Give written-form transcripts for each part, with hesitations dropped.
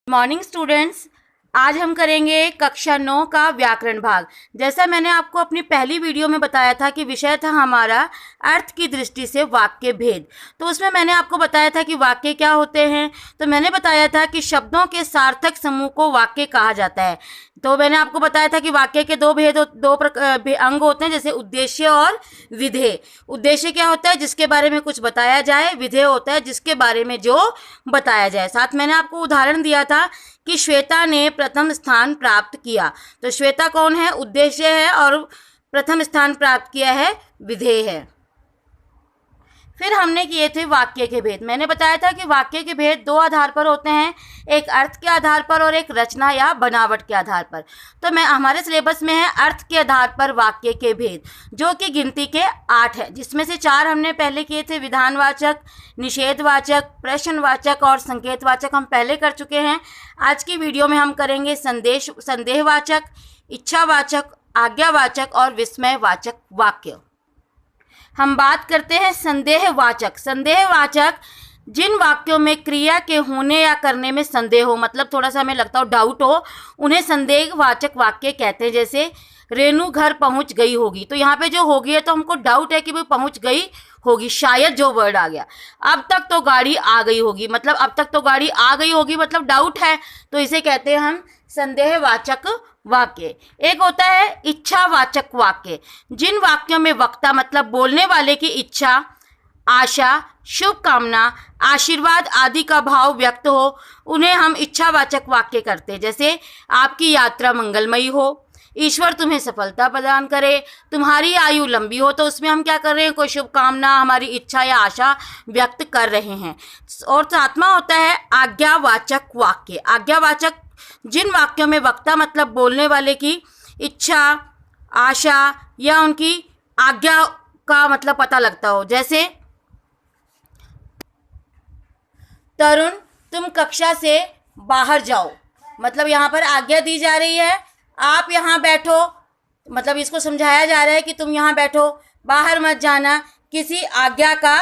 Morning students, आज हम करेंगे कक्षा 9 का व्याकरण भाग। जैसा मैंने आपको अपनी पहली वीडियो में बताया था कि विषय था हमारा अर्थ की दृष्टि से वाक्य भेद। तो उसमें मैंने आपको बताया था कि वाक्य क्या होते हैं। तो मैंने बताया था कि शब्दों के सार्थक समूह को वाक्य कहा जाता है। तो मैंने आपको बताया था कि वाक्य के दो अंग होते हैं, जैसे उद्देश्य और विधेय। उद्देश्य क्या होता है? जिसके बारे में कुछ बताया जाए। विधेय होता है जिसके बारे में जो बताया जाए। साथ मैंने आपको उदाहरण दिया था कि श्वेता ने प्रथम स्थान प्राप्त किया। तो श्वेता कौन है? उद्देश्य है, और प्रथम स्थान प्राप्त किया है विधेय है। फिर हमने किए थे वाक्य के भेद। मैंने बताया था कि वाक्य के भेद दो आधार पर होते हैं, एक अर्थ के आधार पर और एक रचना या बनावट के आधार पर। तो हमारे सिलेबस में है अर्थ के आधार पर वाक्य के भेद, जो कि गिनती के 8 है, जिसमें से 4 हमने पहले किए थे। विधानवाचक, निषेधवाचक, प्रश्नवाचक और संकेतवाचक हम पहले कर चुके हैं। आज की वीडियो में हम करेंगे संदेहवाचक, इच्छावाचक, आज्ञावाचक और विस्मयवाचक वाक्य। हम बात करते हैं संदेहवाचक। संदेहवाचक जिन वाक्यों में क्रिया के होने या करने में संदेह हो, मतलब थोड़ा सा हमें लगता हो, डाउट हो, उन्हें संदेहवाचक वाक्य कहते हैं। जैसे रेणु घर पहुंच गई होगी, तो यहाँ पे जो होगी है तो हमको डाउट है कि वो पहुंच गई होगी, शायद जो वर्ड आ गया। अब तक तो गाड़ी आ गई होगी, मतलब अब तक तो गाड़ी आ गई होगी, मतलब डाउट है, तो इसे कहते हैं हम संदेहवाचक वाक्य। एक होता है इच्छावाचक वाक्य। जिन वाक्यों में वक्ता मतलब बोलने वाले की इच्छा, आशा, शुभकामना, आशीर्वाद आदि का भाव व्यक्त हो, उन्हें हम इच्छावाचक वाक्य करते हैं। जैसे आपकी यात्रा मंगलमयी हो, ईश्वर तुम्हें सफलता प्रदान करे, तुम्हारी आयु लंबी हो, तो उसमें हम क्या कर रहे हैं? कोई शुभकामना, हमारी इच्छा या आशा व्यक्त कर रहे हैं। और सातवां होता है आज्ञावाचक वाक्य। आज्ञावाचक जिन वाक्यों में वक्ता मतलब बोलने वाले की इच्छा, आशा या उनकी आज्ञा का मतलब पता लगता हो। जैसे तरुण तुम कक्षा से बाहर जाओ, मतलब यहाँ पर आज्ञा दी जा रही है, आप यहाँ बैठो, मतलब इसको समझाया जा रहा है कि तुम यहाँ बैठो, बाहर मत जाना, किसी आज्ञा का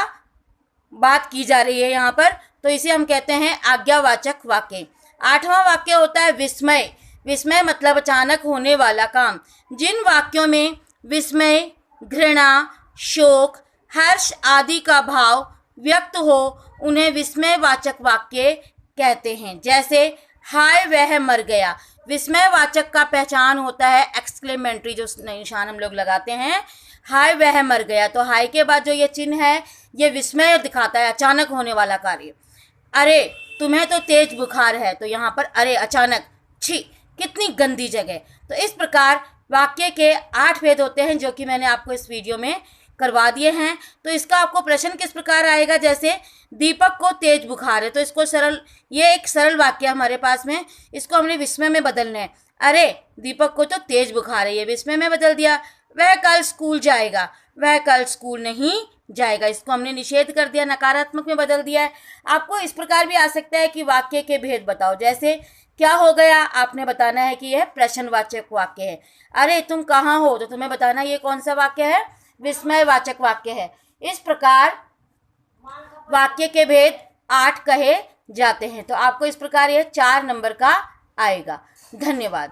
बात की जा रही है यहाँ पर, तो इसे हम कहते हैं आज्ञावाचक वाक्य। 8वां वाक्य होता है विस्मय। विस्मय मतलब अचानक होने वाला काम। जिन वाक्यों में विस्मय, घृणा, शोक, हर्ष आदि का भाव व्यक्त हो, उन्हें विस्मयवाचक वाक्य कहते हैं। जैसे हाय वह मर गया। विस्मयवाचक का पहचान होता है एक्सक्लेमेटरी, जो निशान हम लोग लगाते हैं, हाय वह मर गया। तो हाय के बाद जो ये चिन्ह है, ये विस्मय दिखाता है, अचानक होने वाला कार्य। अरे तुम्हें तो तेज बुखार है, तो यहाँ पर अरे अचानक, छी कितनी गंदी जगह। तो इस प्रकार वाक्य के 8 भेद होते हैं, जो कि मैंने आपको इस वीडियो में करवा दिए हैं। तो इसका आपको प्रश्न किस प्रकार आएगा? जैसे दीपक को तेज बुखार है, तो इसको सरल, ये एक सरल वाक्य हमारे पास में, इसको हमने विस्मय में बदलना है। अरे दीपक को तो तेज बुखार है, ये विस्मय में बदल दिया। वह कल स्कूल जाएगा, वह कल स्कूल नहीं जाएगा, इसको हमने निषेध कर दिया, नकारात्मक में बदल दिया है। आपको इस प्रकार भी आ सकता है कि वाक्य के भेद बताओ। जैसे क्या हो गया, आपने बताना है कि यह प्रश्नवाचक वाक्य है। अरे तुम कहाँ हो, तो तुम्हें बताना ये कौन सा वाक्य है? विस्मयवाचक वाक्य है। इस प्रकार वाक्य के भेद 8 कहे जाते हैं। तो आपको इस प्रकार यह 4 नंबर का आएगा। धन्यवाद।